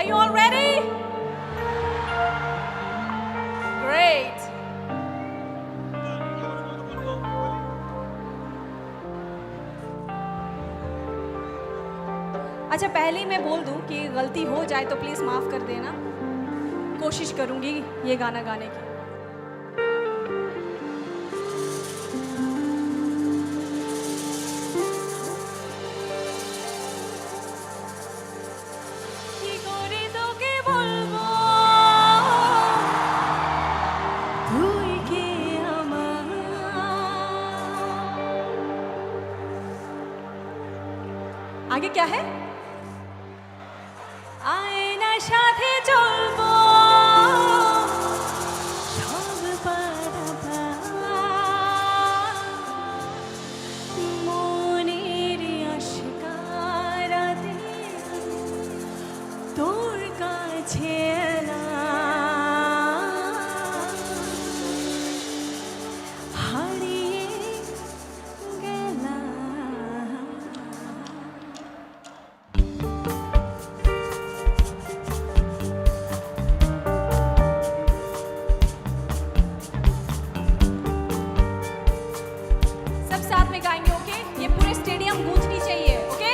Are you all ready? Great. अच्छा, पहले ही मैं बोल दूं कि गलती हो जाए तो प्लीज माफ कर देना। कोशिश करूंगी ये गाना गाने की। आगे क्या है? आयना साथे चलबो सब पाराबा মনের আশকারাতে তোর কাছে साथ में गाएंगे, ओके? ये पूरे स्टेडियम गूंजनी चाहिए, ओके?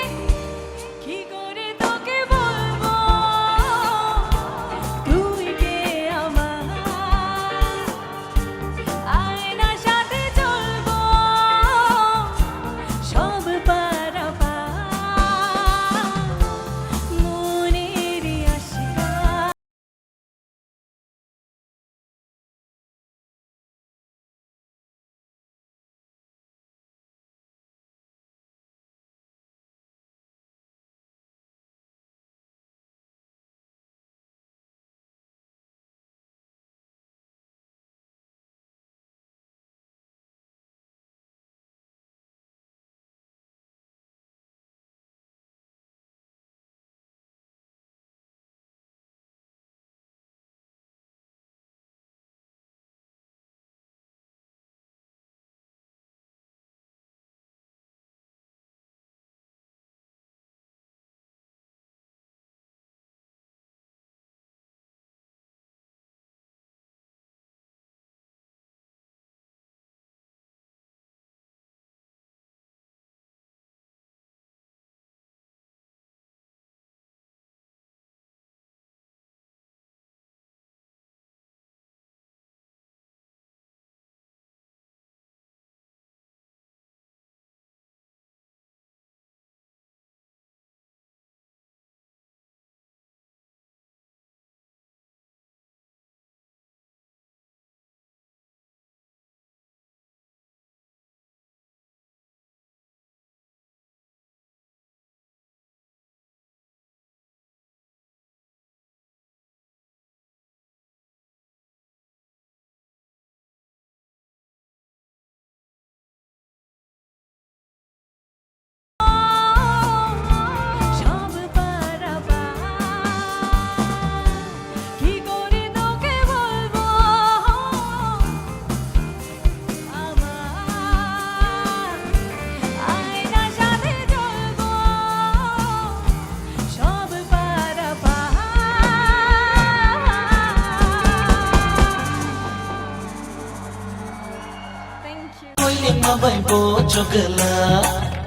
की करे তোকে বলবো তুই কে আমার আয়না সাথে চলবো সব পারাবা মনের আশিকা।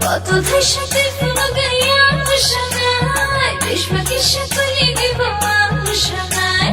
কত ভাষাতে গাইয়া শোনায় বিশ্বকে সকলে দিব শোনায়।